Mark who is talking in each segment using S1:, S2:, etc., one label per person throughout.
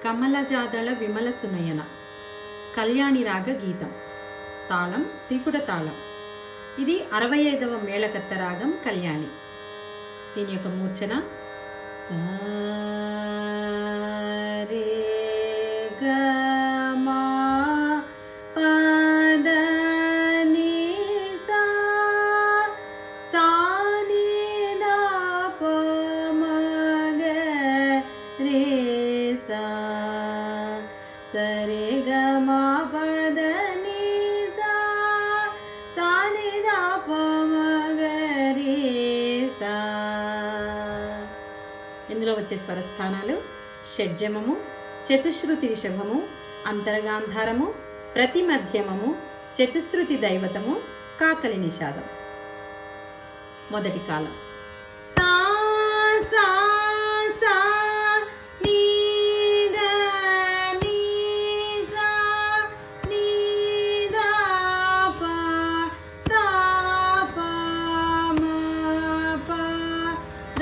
S1: కమలజాదళ విమల సునయన కళ్యాణి రాగ గీతం. తాళం త్రిపుడ తాళం. ఇది 65వ మేళకత్త రాగం కళ్యాణి. దీని యొక్క మూర్ఛన సారే గమా పద ని సా సాని దా ప మ గ రే సా సరే గమా పద ని సా సాని దా ప మ గ రే సా. ఇందులో వచ్చే స్వరస్థానాలు షడ్జమము, చతుశ్రుతి రిషభము, అంతరగాంధారము, ప్రతిమధ్యమము, చతుశ్రుతి దైవతము, కాకలి నిషాదం. మొదటి కాలం సా సా సా నీ ద నీ సా నీ ద ప ద ప మ ప గ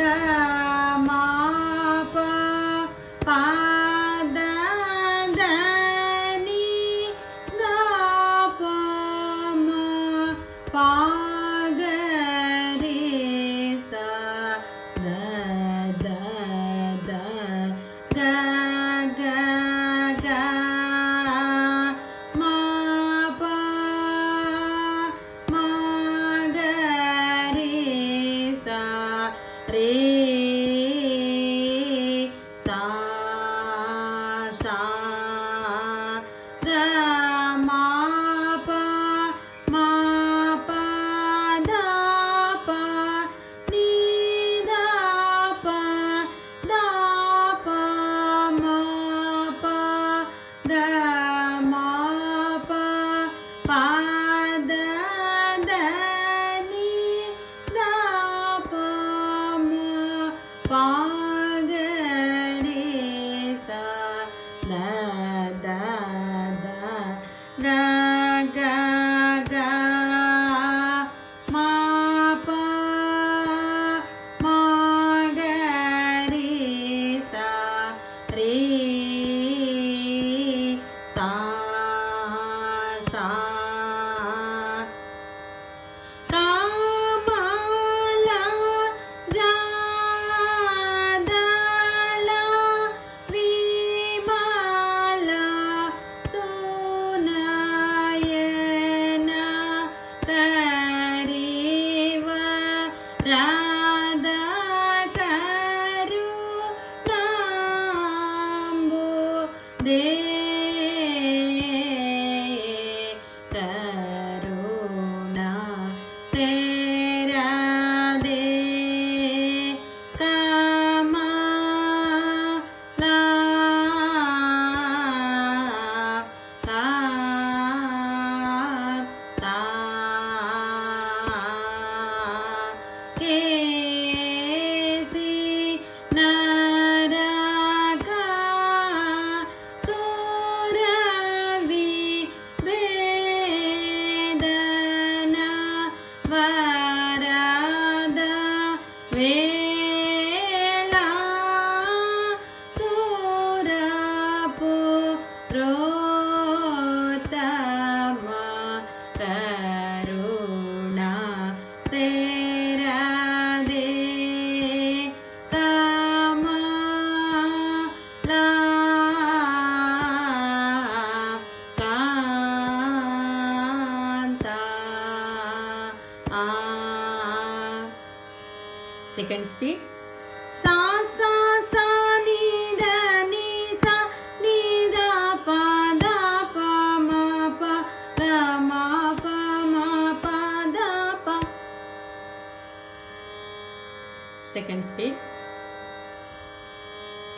S1: మ ప ప ద ద ని ద ప మ ప గ రే సా ద ద ద గ గ గ మ ప మ గ రే సా రే సా సా గ మ ప మ ప ద ప ని ద ప ద ప మ ప గ మ ప ప ద ద ని ద ప మ ప గ రే సా ద ద ద గ గ గ మ ప మ గ రే సా రే సా సా. కమల జాదళ విమల సునయన కరివ రాధ కరుణాంబు దే కరుణ సేరదే కమలా తా తా కేసి నరక సురవి వేదన వరద వేళ సురపు రోతమ కరుణ సేరదే కమలా కాంత. సెకండ్ స్పీడ్ సా సా సా నీ ద నీ సా నీ ద ప ద ప మ ప గ మ ప మ ప ద ప. Second speed